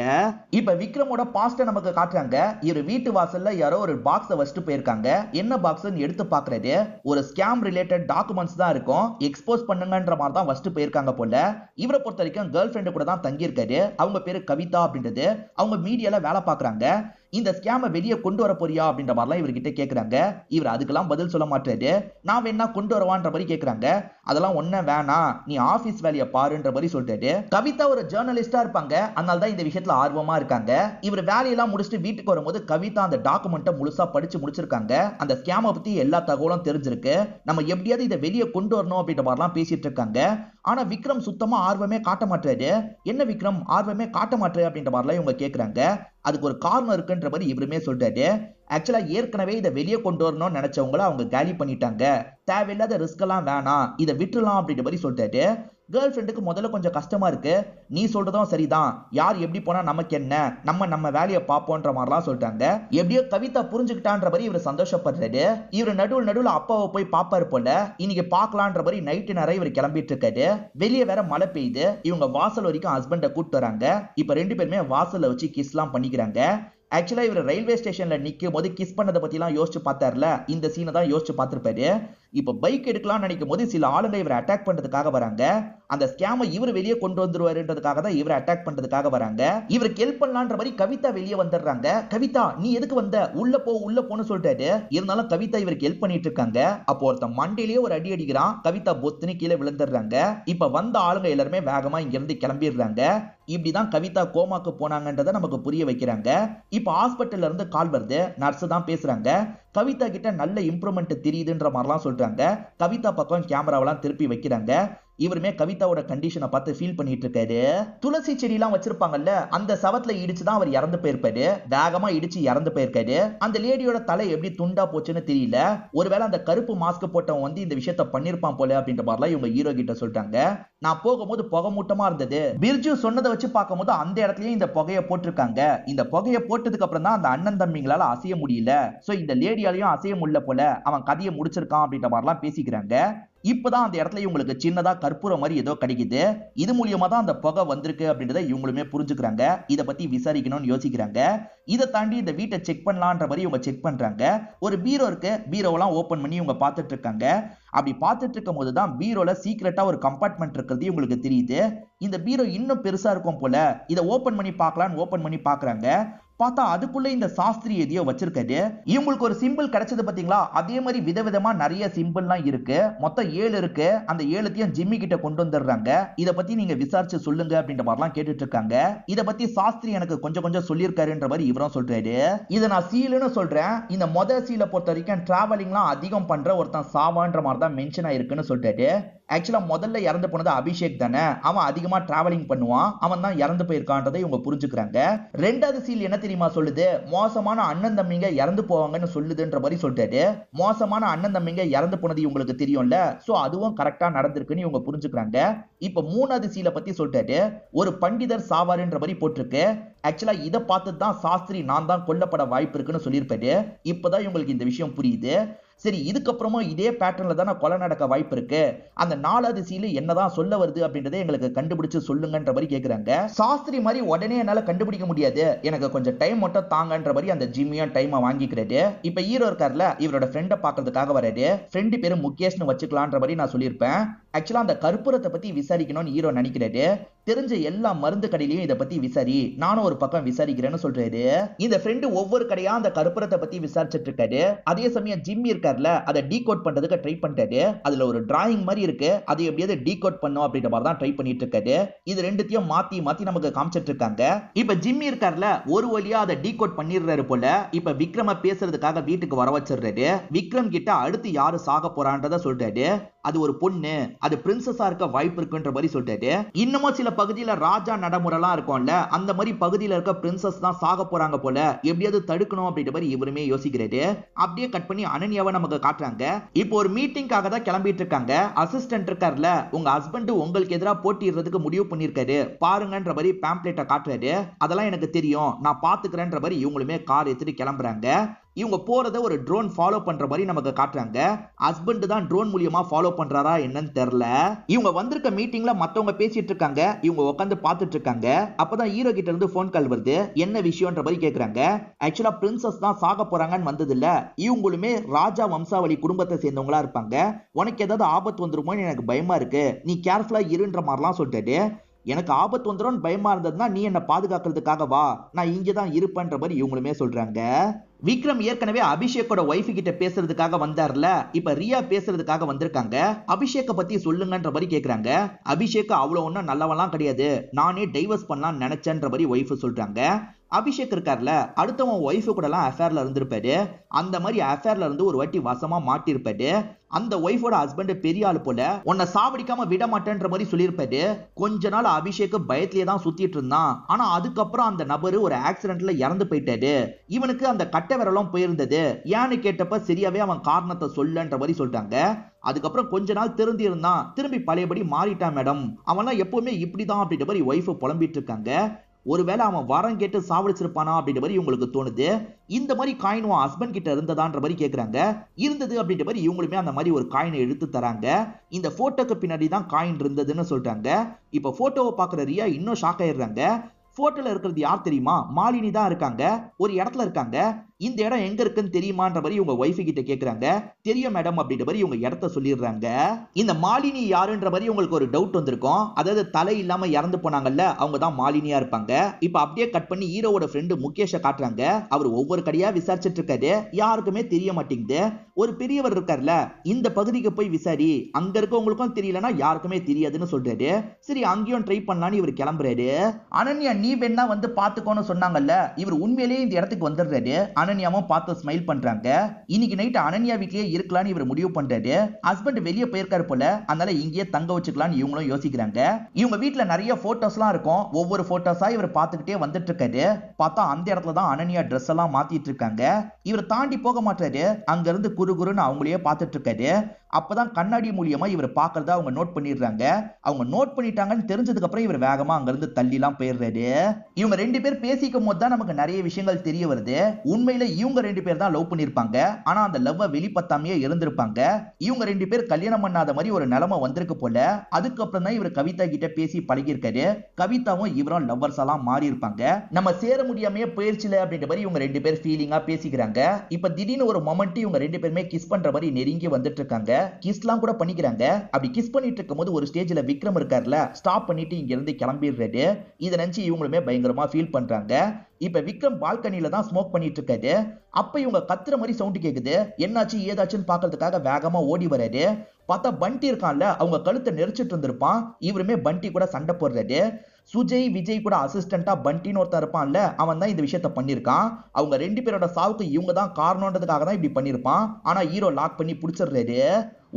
இப்ப விக்ரமோட பாஸ்ட நமக்கு காட்டுறாங்க. இவர் வீட்டு வாசல்ல யாரோ ஒரு பாக்ஸ வச்சுட்டு போயிருக்காங்க. என்ன பாக்ஸ்னு எடுத்து பாக்குறாரு. ஒரு ஸ்கேம் ரிலேட்டட் டாக்குமெண்ட்ஸ் தான் இருக்கும். எக்ஸ்போஸ் பண்ணுங்கன்ற மாதிரி தான் வச்சுட்டு போயிருக்காங்க போல. இவரை பொறுத்த வரைக்கும் கேர்ள் ஃபிரெண்ட் கூட தான் தங்கி இருக்காரு. அவங்க பேரு கவிதா அப்படின்றது. அவங்க மீடியால வேலை பாக்குறாங்க. இந்த ஸ்கேமை வெளியே கொண்டு வர போறியா அப்படின்ற மாதிரிலாம் இவர்கிட்ட கேக்குறாங்க. இவர் அதுக்கெல்லாம் பதில் சொல்ல மாட்டாரு. நான் வேணா கொண்டு வரவான்ற மாதிரி கேக்குறாங்க. அதெல்லாம் ஒன்னும் வேணாம், நீ ஆபீஸ் வேலையை பாருன்ற மாதிரி சொல்றாரு. கவிதா ஒரு ஜேர்னலிஸ்டா இருப்பாங்க, அதனால தான் இந்த விஷயத்துல ஆர்வமா இருக்காங்க. இவர் வேலையெல்லாம் முடிச்சுட்டு வீட்டுக்கு வரும்போது கவிதா அந்த டாக்குமெண்ட்டை முழுசா படிச்சு முடிச்சிருக்காங்க. அந்த ஸ்கேமை பத்தி எல்லா தகவலும் தெரிஞ்சிருக்கு. நம்ம எப்படியாவது இதை வெளியே கொண்டு வரணும் அப்படின்ற மாதிரிலாம் பேசிட்டு இருக்காங்க. ஆனா விக்ரம் சுத்தமா ஆர்வமே காட்ட மாட்டாரு. என்ன விக்ரம் ஆர்வமே காட்ட மாட்டாரு அப்படின்ற மாதிரிலாம் இவங்க கேக்குறாங்க. அதுக்கு ஒரு காரணம் இருக்குன்ற மாதிரி இவருமே சொல்றாரு. ஆக்சுவலா ஏற்கனவே இதை வெளியே கொண்டு வரணும்னு நினைச்சவங்கள அவங்க காலி பண்ணிட்டாங்க. தேவையில்லாத ரிஸ்க் எல்லாம் வேணாம், இதை விட்டுலாம் அப்படின்ற மாதிரி சொல்றாரு. கேர்ள் ஃப்ரெண்டுக்கு முதல்ல கொஞ்சம் கஷ்டமா இருக்கு. நீ சொல்றதும் சரிதான், யார் எப்படி போனா நமக்கு என்ன, நம்ம வேலையை பார்ப்போன்ற மாதிரிலாம் சொல்லிட்டாங்க. எப்படியோ கவிதா புரிஞ்சுக்கிட்டான்ற மாதிரி இவர் சந்தோஷப்படுறாரு. இவர் நடுவில் அப்பாவை போய் பாப்பாரு போல. இன்னைக்கு பாக்கலான்ற மாதிரி நைட்டு நேரம் இவர் கிளம்பிட்டு இருக்காரு. வெளியே வேற மழை பெய்யுது. இவங்க வாசல் வரைக்கும் ஹஸ்பண்டை கூட்டு வராங்க. இப்ப 2 பேருமே வாசல்ல வச்சு கிஸ்லாம் பண்ணிக்கிறாங்க. ஆக்சுவலா இவர் ரயில்வே ஸ்டேஷன்ல நிக்கும் போது கிஸ் பண்ணதை பத்தி எல்லாம் யோசிச்சு பார்த்தாருல, இந்த சீனை தான் யோசிச்சு பார்த்திருப்பாரு. இப்ப பைக் எடுக்கலாம் நினைக்கும் போது சில ஆளுங்க இவரை அட்டாக் பண்றதுக்காக வராங்க. அந்த ஸ்கேமை இவர் வெளியே கொண்டு வந்துருவாருன்றதுக்காக தான் இவரை அட்டாக் பண்றதுக்காக வராங்க. இவருக்கு ஹெல்ப் பண்ணலான்ற மாதிரி கவிதா வெளியே வந்துடுறாங்க. கவிதா நீ எதுக்கு வந்த, உள்ள போன்னு சொல்லிட்டாரு. இருந்தாலும் கவிதா இவருக்கு ஹெல்ப் பண்ணிட்டு இருக்காங்க. அப்போ ஒருத்தன் மண்டையிலேயே ஒரு அடி அடிக்கிறான். கவிதா பொத்துன்னு கீழே விழுந்துடுறாங்க. இப்ப வந்த ஆளுங்க எல்லாருமே வேகமா இங்க இருந்து கிளம்பிடுறாங்க. இப்படிதான் கவிதா கோமாக்கு போனாங்கன்றத நமக்கு புரிய வைக்கிறாங்க. இப்ப ஹாஸ்பிட்டல்ல இருந்து கால் வருது. நர்ஸ் தான் பேசுறாங்க. கவிதா கிட்ட நல்ல இம்ப்ரூவ்மெண்ட் தெரியுதுன்ற மாதிரிலாம் சொல்றாங்க. கவிதா பக்கம் கேமராவெல்லாம் திருப்பி வைக்கிறாங்க. இவருமே கவிதாவோட கண்டிஷனை பார்த்து ஃபீல் பண்ணிட்டு இருக்காரு. துளசி செடியெல்லாம் வச்சிருப்பாங்கல்ல, அந்த சவத்துல இடிச்சுதான் அவர் இறந்து போயிருப்பாரு. வேகமா இடிச்சு இறந்து போயிருக்காரு. அந்த லேடியோட தலை எப்படி துண்டா போச்சுன்னு தெரியல. ஒருவேளை அந்த கருப்பு மாஸ்க் போட்டவன் வந்து இந்த விஷயத்த பண்ணிருப்பான் போல அப்படின்ற மாதிரிலாம் இவங்க ஹீரோ கிட்ட சொல்லிட்டாங்க. நான் போகும்போது புகை மூட்டமா இருந்தது. பிர்ஜு சொன்னதை வச்சு பார்க்கும்போது அந்த இடத்துலயும் இந்த புகையை போட்டிருக்காங்க. இந்த புகையை போட்டதுக்கு அப்புறம் தான் அந்த அண்ணன் தம்பிங்களால அசைய முடியல. சோ இந்த லேடியாலையும் அசைய முடியல போல, அவன் கதையை முடிச்சிருக்கான் அப்படின்ற மாதிரிலாம் பேசிக்கிறாங்க. இப்பதான் அந்த இடத்துல இவங்களுக்கு சின்னதா கற்பூரம் மாதிரி ஏதோ கிடைக்குது. இது மூலியமா தான் அந்த புகை வந்திருக்கு அப்படின்றத இவங்களுமே புரிஞ்சுக்கிறாங்க. இத பத்தி விசாரிக்கணும்னு யோசிக்கிறாங்க. இதை தாண்டி இந்த வீட்டை செக் பண்ணலான்ற மாதிரி இவங்க செக் பண்றாங்க. ஒரு பீரோ இருக்கு. பீரோவெல்லாம் ஓபன் பண்ணி இவங்க பார்த்துட்டு இருக்காங்க. அப்படி பார்த்துட்டு இருக்கும் போதுதான் பீரோல சீக்கிரட்டா ஒரு கம்பார்ட்மெண்ட் இருக்கிறது இவங்களுக்கு தெரியுது. இந்த பீரோ இன்னும் பெருசா இருக்கும் போல. இதை ஓபன் பண்ணி பார்க்கலான்னு ஓபன் பண்ணி பாக்குறாங்க. பார்த்தா அதுக்குள்ள இந்த சாஸ்திரி எதையோ வச்சிருக்காரு. இவங்களுக்கு ஒரு சிம்பிள் கிடைச்சது பாத்தீங்களா, அதே மாதிரி விதவிதமா நிறைய சிம்பிள்லாம் இருக்கு. மொத்தம் 7 இருக்கு. அந்த 7த்தையும் ஜிம்மி கிட்ட கொண்டு வந்துடுறாங்க. இத பத்தி நீங்க விசாரிச்சு சொல்லுங்க அப்படின்ற மாதிரிலாம் கேட்டுட்டு இருக்காங்க. இத பத்தி சாஸ்திரி எனக்கு கொஞ்சம் கொஞ்சம் சொல்லியிருக்காருன்ற மாதிரி இவரும் சொல்றாரு. இதை நான் சீலுன்னு சொல்றேன். இந்த சீலை பொறுத்த வரைக்கும் டிராவலிங்லாம் அதிகம் பண்ற ஒருத்தன் சாவான்ற மாதிரி தான் மென்ஷன் ஆயிருக்குன்னு சொல்றாரு. ஆக்சுவலா முதல்ல இறந்து போனது அபிஷேக் தானே. அவன் அதிகமா டிராவலிங் பண்ணுவான். அவன் தான் இறந்து போயிருக்கான்றதை இவங்க புரிஞ்சுக்கிறாங்க. ரெண்டாவது சீல் என்ன தெரியுமா சொல்லுது, மோசமான அண்ணன் தம்பிங்க இறந்து போவாங்கன்னு சொல்லுதுன்ற மாதிரி சொல்றாரு. மோசமான அண்ணன் தம்பிங்க இறந்து போனது இவங்களுக்கு தெரியும்ல, சோ அதுவும் கரெக்டா நடந்திருக்குன்னு இவங்க புரிஞ்சுக்கிறாங்க. இப்ப மூணாவது சீலை பத்தி சொல்றாரு. ஒரு பண்டிதர் சாவாருன்ற மாதிரி போட்டிருக்கு. ஆக்சுவலா இதை பார்த்து தான் சாஸ்திரி நான் தான் கொல்லப்பட வாய்ப்பு இருக்குன்னு சொல்லியிருப்பாரு. இப்பதான் இவங்களுக்கு இந்த விஷயம் புரியுது. சரி, இதுக்கப்புறமும் இதே பேட்டர்ன்ல தான் கொலை நடக்க வாய்ப்பு இருக்கு. அந்த 4வது சீல் என்னதான் சொல்ல வருது அப்படின்றத எங்களுக்கு கண்டுபிடிச்சு சொல்லுங்கன்ற மாதிரி கேக்குறாங்க. சாஸ்திரி மாதிரி உடனே என்னால கண்டுபிடிக்க முடியாது, எனக்கு கொஞ்சம் டைம் மட்டும் தாங்கன்ற மாதிரி அந்த ஜிம்மியும் டைமை வாங்கிக்கிறாரு. இப்ப ஹீரோ இருக்கார்ல, இவரோட ஃப்ரெண்டை பாக்குறதுக்காக வராரு. ஃப்ரெண்டு பேரு முகேஷ்னு வச்சுக்கலான்ற மாதிரி நான் சொல்லியிருப்பேன். ஆக்சுவலா அந்த கற்பூரத்தை பத்தி விசாரிக்கணும்னு ஹீரோ நினைக்கிறாரு. தெரிஞ்ச எல்லா மருந்து கடையிலையும் இதை பத்தி விசாரி, நானும் ஒரு பக்கம் விசாரிக்கிறேன்னு சொல்றாரு. இந்த ஃப்ரெண்டு ஒவ்வொரு கடையா அந்த கற்பூரத்தை பத்தி விசாரிச்சுட்டு இருக்காரு. அதே சமயம் ஜிம்மி இருக்கார்ல, அதை டீகோட் பண்றதுக்கு ட்ரை பண்றாரு. அதுல ஒரு டிராயிங் மாதிரி இருக்கு, அதை எப்படியாவது டீகோட் பண்ணும் அப்படின்ற மாதிரி தான் ட்ரை பண்ணிட்டு இருக்காரு. இது ரெண்டுத்தையும் மாத்தி மாத்தி நமக்கு காமிச்சிட்டு இருக்காங்க. இப்ப ஜிம்மி இருக்கார்ல, ஒரு வழியா அதை டீகோட் பண்ணிடுறாரு போல. இப்ப விக்ரம பேசுறதுக்காக வீட்டுக்கு வர வச்சிடுறாரு. விக்ரம் கிட்ட அடுத்து யாரு சாக போறான்றத சொல்றாரு. அது ஒரு பொண்ணு, அது பிரின்சஸா இருக்க வாய்ப்பு இருக்குன்ற மாதிரி சொல்றாரு. இன்னமும் சில பகுதியில ராஜா நடைமுறைலாம் இருக்கும்ல, அந்த மாதிரி பகுதியில இருக்க பிரின்சஸ் தான் சாக போறாங்க போல, எப்படியாவது தடுக்கணும் அப்படின்ற மாதிரி இவருமே யோசிக்கிறாரு. அப்படியே கட் பண்ணி அனன்யாவை நமக்கு காட்டுறாங்க. இப்போ ஒரு மீட்டிங்காக தான் கிளம்பிட்டு இருக்காங்க. அசிஸ்டன்ட் இருக்கார்ல, உங்க ஹஸ்பண்ட் உங்களுக்கு எதிராக போட்டியிடுறதுக்கு முடிவு பண்ணிருக்காரு பாருங்கன்ற மாதிரி பேம்ப்ளெட்டை காட்டுறாரு. அதெல்லாம் எனக்கு தெரியும், நான் பாத்துக்கிறேன்ற மாதிரி இவங்களுமே கார் எடுத்துட்டு கிளம்புறாங்க. இவங்க போறத ஒரு ட்ரோன் ஃபாலோ பண்ற மாதிரி நமக்கு காட்டுறாங்க. ஹஸ்பண்ட் தான் ட்ரோன் மூலியமா ஃபாலோ பண்றாரா என்னன்னு தெரியல. இவங்க வந்திருக்க மீட்டிங்ல மத்தவங்க பேசிட்டு இருக்காங்க, இவங்க உட்காந்து பார்த்துட்டு இருக்காங்க. அப்பதான் ஹீரோ கிட்ட இருந்து போன் கால் வருது. என்ன விஷயம்ன்ற மாதிரி கேக்குறாங்க. ஆக்சுவலா பிரின்சஸ் தான் சாக போறாங்கன்னு வந்தது இல்ல, இவங்களுமே ராஜா வம்சாவளி குடும்பத்தை சேர்ந்தவங்களா இருப்பாங்க. உனக்கு ஏதாவது ஆபத்து வந்துருமோன்னு எனக்கு பயமா இருக்கு, நீ கேர்ஃபுல்லா இருன்ற மாதிரிலாம் சொல்லிட்டாரு. எனக்கு ஆபத்து வந்துடும் பயமா இருந்ததுன்னா நீ என்ன பாதுகாக்கிறதுக்காக வா, நான் இங்கதான் இருப்பேன்ற மாதிரி இவங்களுமே சொல்றாங்க. விக்ரம் ஏற்கனவே அபிஷேக்கோட ஒய்ஃப் கிட்ட பேசுறதுக்காக வந்தார்ல, இப்ப ரியா பேசுறதுக்காக வந்திருக்காங்க. அபிஷேக்க பத்தி சொல்லுங்கன்ற மாதிரி கேக்குறாங்க. அபிஷேக் அவ்வளவு ஒன்னும் நல்லவெல்லாம் கிடையாது, நானே டைவர்ஸ் பண்ணலாம் நினைச்சேன்ற மாதிரி ஒய்ஃப் சொல்றாங்க. அபிஷேக் இருக்கார்ல, அடுத்தவன் ஒய்ஃபு கூட எல்லாம் அஃபேர்ல இருந்திருப்பாரு. அந்த மாதிரி அஃபேர்ல இருந்து ஒரு வாட்டி வசமா மாட்டிருப்பாரு. அந்த ஒய்ஃபோட ஹஸ்பண்ட் பெரிய ஆளு போல, உன்னை சாவடிக்காம விட மாட்டேன்ற மாதிரி சொல்லியிருப்பாரு. கொஞ்ச நாள் அபிஷேக் பயத்திலே தான் சுத்திட்டு இருந்தான். ஆனா அதுக்கப்புறம் அந்த நபரு ஒரு ஆக்சிடென்ட்ல இறந்து போயிட்டாரு. இவனுக்கு அந்த கட்டை விரலும் போயிருந்தது. ஏன்னு கேட்டப்ப சரியாவே அவன் காரணத்தை சொல்லன்ற மாதிரி சொல்லிட்டாங்க. அதுக்கப்புறம் கொஞ்ச நாள் திருந்தி இருந்தான், திரும்பி பழையபடி மாறிட்டான் மேடம், அவன்லாம் எப்பவுமே இப்படிதான் அப்படின்ற மாதிரி ஒய்ஃபு புலம்பிட்டு இருக்காங்க. ஒருவேளை அவன் வரம் கேட்டு சாவடிச்சிருப்பானா அப்படின்ற மாதிரி இவங்களுக்கு தோணுது. இந்த மாதிரி காயின் உன் ஹஸ்பண்ட் கிட்ட இருந்ததான்ற மாதிரி கேக்குறாங்க. இருந்தது அப்படின்ற மாதிரி இவங்களுமே அந்த மாதிரி ஒரு காயினை எடுத்து தராங்க. இந்த போட்டோக்கு பின்னாடி தான் காயின் இருந்ததுன்னு சொல்றாங்க. இப்ப போட்டோவை பாக்குற ரியா இன்னும் ஷாக் ஆயிடுறாங்க. போட்டோல இருக்கிறது யார் தெரியுமா, மாலினி தான் இருக்காங்க. ஒரு இடத்துல இருக்காங்க. இந்த இடம் எங்க இருக்குன்னு தெரியுமான்ற மாதிரி இவங்க ஒய்ஃப் கிட்ட கேக்குறாங்க. தெரியும் மேடம் அப்படின்ற மாதிரி இவங்க இடத்த சொல்லிடுறாங்க. இந்த மாலினி யாருன்ற மாதிரி உங்களுக்கு ஒரு டவுட் வந்திருக்கும். அதாவது தலை இல்லாம இறந்து போனாங்கல்ல, அவங்க தான் மாலினியா இருப்பாங்க. இப்ப அப்படியே கட் பண்ணி ஹீரோவோட ஃப்ரெண்டு முகேஷை காட்டுறாங்க. அவர் ஒவ்வொரு கடையா விசாரிச்சுட்டு இருக்காரு. யாருக்குமே தெரிய மாட்டேங்குது. ஒரு பெரியவர் இருக்கார்ல, இந்த பகுதிக்கு போய் விசாரி, அங்க இருக்கவங்களுக்கும் தெரியலனா யாருக்குமே தெரியாதுன்னு சொல்றாரு. சரி அங்கேயும் ட்ரை பண்ணலான்னு இவர் கிளம்புறாரு. அனன்யா நீ வேணா வந்து பாத்துக்கோன்னு சொன்னாங்கல்ல, இவர் உண்மையிலேயே இந்த இடத்துக்கு வந்துடுறாரு. அனன்யாவும் பார்த்து ஸ்மைல் பண்றாங்க. இன்னைக்கு நைட் அனன்யா வீட்லயே இருக்கலாம்னு இவர் முடிவு பண்றாரு. ஹஸ்பண்ட் வெளியே போயிருக்காரு போல, அதனால இங்கேயே தங்க வச்சுக்கலாம்னு இவங்களும் யோசிக்கிறாங்க. இவங்க வீட்ல நிறைய போட்டோஸ்லாம் இருக்கும். ஒவ்வொரு போட்டோஸா இவர் பார்த்துக்கிட்டே வந்துட்டு இருக்காரு. பார்த்தா அந்த இடத்துல தான் அனன்யா ட்ரெஸ் எல்லாம் மாத்திட்டு இருக்காங்க. இவர் தாண்டி போக மாட்டாரு. அங்க இருந்து குறுகுறுன்னு அவங்களையே பார்த்துட்டு இருக்காரு. அப்பதான் கண்ணாடி மூலியமா இவர் பாக்குறத அவங்க நோட் பண்ணிடுறாங்க. அவங்க நோட் பண்ணிட்டாங்கன்னு தெரிஞ்சதுக்கு அப்புறம் இவர் வேகமா அங்க இருந்து தள்ளிலாம் போயிடுறாரு. இவங்க ரெண்டு பேர் பேசிக்கும் போது தான் நமக்கு நிறைய விஷயங்கள் தெரிய வருது. உண்மையில இவங்க ரெண்டு பேர் தான் லவ் பண்ணிருப்பாங்க. ஆனா அந்த லவ்வ வெளிப்பத்தாமையே இருந்திருப்பாங்க. இவங்க ரெண்டு பேர் கல்யாணம் பண்ணாத மாதிரி ஒரு நிலைமை வந்திருக்கு போல. அதுக்கப்புறம் தான் இவர் கவிதா கிட்ட பேசி பழகிருக்காரு. கவிதாவும் இவரும் லவ்வர்ஸ் எல்லாம் மாறி இருப்பாங்க. நம்ம சேர முடியாமையே போயிருச்சுல அப்படின்ற மாதிரி இவங்க ரெண்டு பேர் ஃபீலிங்கா பேசிக்கிறாங்க. இப்ப திடீர்னு ஒரு மொமெண்ட் இவங்க ரெண்டு பேருமே கிஸ் பண்ற மாதிரி நெருங்கி வந்துட்டு இருக்காங்க. கிஸ்லாம் கூட பண்ணிக்கிறாங்க. அப்படி கிஸ் பண்ணிட்டு இருக்கும்போது ஒரு ஸ்டேஜ்ல விக்ரம் இருக்கார்ல, ஸ்டாப் பண்ணிட்டு இங்க இருந்து கிளம்பிடுறாரு. இதை நினைச்சு இவங்களுமே பயங்கரமா ஃபீல் பண்றாங்க. இப்ப விக்ரம் பால்கனில தான் ஸ்மோக் பண்ணிட்டு இருக்காரு. அப்ப இவங்க கத்துற மாதிரி சவுண்ட் கேக்குது. என்னாச்சு ஏதாச்சுன்னு பாக்குறதுக்காக வேகமா ஓடி வராரு. பார்த்தா பண்டி இருக்கான்ல, அவங்க கழுத்தை நெரிச்சிட்டு இருந்திருப்பான். இவருமே பண்டி கூட சண்டை போடுறாரு. சுஜய் விஜய் கூட அசிஸ்டண்டா பண்டின்னு ஒருத்தர் இருப்பான்ல, அவன் தான் இந்த விஷயத்த பண்ணிருக்கான். அவங்க ரெண்டு பேரோட சாவுக்கு இவங்க தான் காரணம்ன்றதுக்காக தான் இப்படி பண்ணிருப்பான். ஆனா ஹீரோ லாக் பண்ணி பிடிச்சிடுறாரு.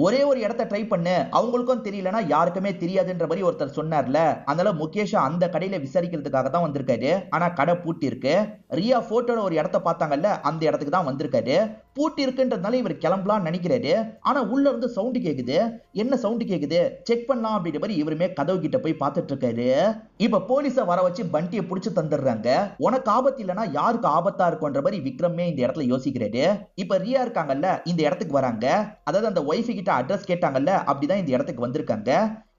ஒரே ஒரு இடத்த ட்ரை பண்ணு, அவங்களுக்கும் தெரியலனா யாருக்குமே தெரியாதுன்ற மாதிரி ஒருத்தர் சொன்னார்ல, அதனால முகேஷ் அந்த கடையில விசாரிக்கிறதுக்காக தான் வந்திருக்காரு. ஆனா கடை பூட்டி இருக்கு. ரியா போட்டோல ஒரு இடத்த பார்த்தாங்கல்ல, அந்த இடத்துக்கு தான் வந்திருக்காரு. பூட்டி இருக்குன்றதுனால இவர் கிளம்பலாம் நினைக்கிறாரு. ஆனா உள்ள இருந்து சவுண்ட் கேக்குது. என்ன சவுண்ட் கேக்குது, செக் பண்ணலாம் அப்படின்ற மாதிரி இவருமே கதவு கிட்ட போய் பார்த்துட்டு இருக்காரு. இப்ப போலீஸ வர வச்சு பண்டியை புடிச்சு தந்துடுறாங்க. உனக்கு ஆபத்து இல்லனா யாருக்கு ஆபத்தா இருக்கும்ன்ற மாதிரி விக்ரமே இந்த இடத்துல யோசிக்கிறாரு. இப்ப ரியா இருக்காங்கல்ல, இந்த இடத்துக்கு வராங்க. அதாவது அந்த ஒய்ஃப் கிட்ட அட்ரஸ் கேட்டாங்கல்ல, அப்படிதான் இந்த இடத்துக்கு வந்திருக்காங்க.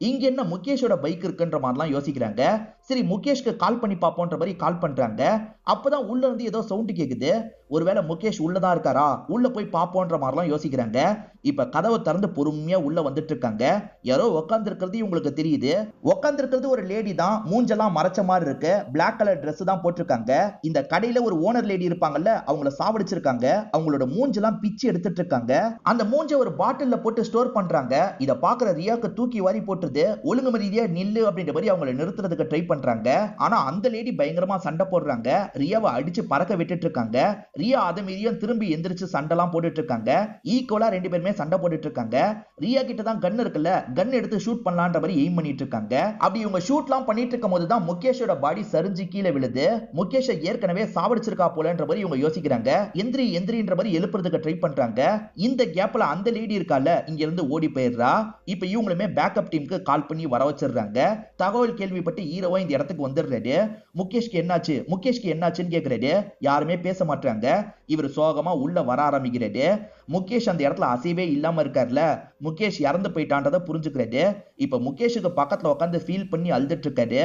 இங்க என்ன முகேஷோட பைக் இருக்குன்ற மாதிரிலாம் யோசிக்கிறாங்க. சரி முகேஷ்க்கு கால் பண்ணி பாப்போன்ற மாதிரி கால் பண்றாங்க. அப்பதான் உள்ள இருந்து ஏதோ சவுண்ட் கேக்குது. ஒருவேளை முகேஷ் உள்ளதான் இருக்காரா, உள்ள போய் பாப்போன்ற மாதிரிலாம் யோசிக்கிறாங்க. இப்ப கதவை திறந்து பொறுமையா உள்ள வந்துட்டு இருக்காங்க. யாரோ உட்கார்ந்து இருக்கிறது உங்களுக்கு தெரியுது. உட்கார்ந்து இருக்கிறது ஒரு லேடி தான். மூஞ்செல்லாம் மறைச்ச மாதிரி இருக்கு. பிளாக் கலர் Dress தான் போட்டிருக்காங்க. இந்த கடையில ஒரு ஓனர் லேடி இருப்பாங்கல்ல, அவங்கள சாவடிச்சிருக்காங்க. அவங்களோட மூஞ்செல்லாம் பிச்சு எடுத்துட்டு இருக்காங்க. அந்த மூஞ்ச ஒரு பாட்டில்ல போட்டு ஸ்டோர் பண்றாங்க. இத பாக்குற ரியாக்கு தூக்கி வாரி போட்டுருது. ஒழுங்கு மரியாதையா நில்லு அப்படின்ற மாதிரி அவங்களை நிறுத்துறதுக்கு ட்ரை பண்றாங்க. ஆனா அந்த லேடி பயங்கரமா சண்டை போடுறாங்க. ரியாவை அடிச்சு பறக்க விட்டுட்டு இருக்காங்க. ரியா அதை மீறியும் திரும்பி எந்திரிச்சு சண்டைலாம் போட்டுட்டு இருக்காங்க. ஈக்குவலா ரெண்டு பேருமே சண்டை போட்டுட்டு இருக்காங்க. ரியா கிட்ட தான் கன் இருக்குல்ல, கன் எடுத்து ஷூட் பண்ணலான்ற மாதிரி எய்ம் பண்ணிட்டு இருக்காங்க. அப்படி இவங்க ஷூட்லாம் பண்ணிட்டு இருக்கும் போது தான் முகேஷோட பாடி சரிஞ்சு கீழே விழுது. முகேஷை ஏற்கனவே சாவடிச்சிருக்கா போலன்ற மாதிரி இவங்க யோசிக்கிறாங்க. எந்திரி எந்திரின்ற மாதிரி எழுப்புறதுக்கு ட்ரை பண்றாங்க. இந்த கேப்ல அந்த லேடி இருக்கால, இங்க இருந்து ஓடி போயிடுறா. இப்ப இவங்களுமே பேக்கப் டீமுக்கு கால் பண்ணி வர வச்சிடுறாங்க. தகவல் கேள்விப்பட்டு ஹீரோவா இந்த இடத்துக்கு வந்துடுறாரு. முகேஷ்க்கு என்னாச்சு முகேஷ்க்கு என்னாச்சுன்னு கேக்குறாரு. யாருமே பேச மாட்டாங்க. இவர் சோகமா உள்ள வர ஆரம்பிக்கிறாரு. முகேஷ் அந்த இடத்துல அசைவே இல்லாம இருக்காருல, முகேஷ் இறந்து போயிட்டான்றத புரிஞ்சுக்கிறாரு. இப்ப முகேஷுக்கு பக்கத்துல உட்காந்து ஃபீல் பண்ணி அழுதுட்டு இருக்காரு.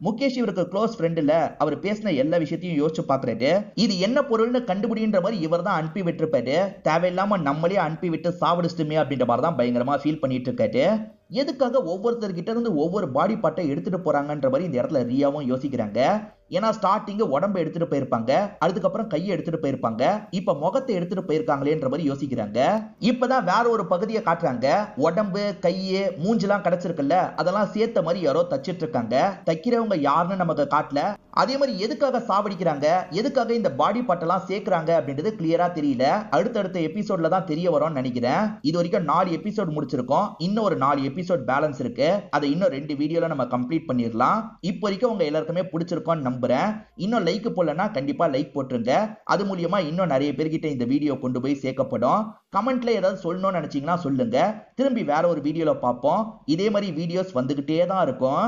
முகேஷ் இவருக்கு க்ளோஸ் ஃப்ரெண்ட் இல்ல, அவர் பேசின எல்லா விஷயத்தையும் யோசிச்சு பாக்குறாரு. இது என்ன பொருள்னு கண்டுபிடின்ற மாதிரி இவர் தான் அனுப்பி விட்டுருப்பாரு. தேவையில்லாம நம்மளே அனுப்பி விட்டு சாவடிச்சுட்டுமே அப்படின்ற மாதிரி தான் பயங்கரமா ஃபீல் பண்ணிட்டு இருக்காரு. எதுக்காக ஒவ்வொருத்தர்கிட்ட இருந்து ஒவ்வொரு பாடி பார்ட்டை எடுத்துட்டு போறாங்கன்ற மாதிரி இந்த இடத்துல ரியாவும் யோசிக்கிறாங்க. ஏன்னா ஸ்டார்டிங் உடம்பை எடுத்துட்டு போயிருப்பாங்க, அதுக்கப்புறம் கையை எடுத்துட்டு போயிருப்பாங்க, இப்ப முகத்தை எடுத்துட்டு போயிருக்காங்களேன்ற மாதிரி யோசிக்கிறாங்க. இப்பதான் வேற ஒரு பகுதியை காட்டுறாங்க. உடம்பு கையை மூஞ்செல்லாம் கிடைச்சிருக்குல்ல, அதெல்லாம் சேர்த்த மாதிரி யாரோ தச்சிட்டு இருக்காங்க. தைக்கிறவங்க யாருன்னு நமக்கு காட்டல. அதே மாதிரி எதுக்காக சாவடிக்கிறாங்க, எதுக்காக இந்த பாடி பார்ட்டெல்லாம் சேர்க்கிறாங்க அப்படின்றது கிளியரா தெரியல. அடுத்தடுத்த எபிசோட்ல தான் தெரிய வரும்னு நினைக்கிறேன். இது வரைக்கும் 4 எபிசோட் முடிச்சிருக்கோம். இன்னும் ஒரு 4 எபிசோட் பேலன்ஸ் இருக்கு. அதை இன்னும் 2 வீடியோல நம்ம கம்ப்ளீட் பண்ணிடலாம். இப்போ வரைக்கும் உங்க எல்லாருக்குமே பிடிச்சிருக்கோம்னு நம்புறேன். இன்னும் லைக் போடலன்னா கண்டிப்பா லைக் போட்டுருங்க. அது மூலியமா இன்னும் நிறைய பேர்கிட்ட இந்த வீடியோ கொண்டு போய் சேர்க்கப்படும். கமெண்ட்ல ஏதாவது சொல்லணும்னு நினைச்சீங்கன்னா சொல்லுங்க. திரும்பி வேற ஒரு வீடியோல பார்ப்போம். இதே மாதிரி வீடியோஸ் வந்துகிட்டே தான் இருக்கும்.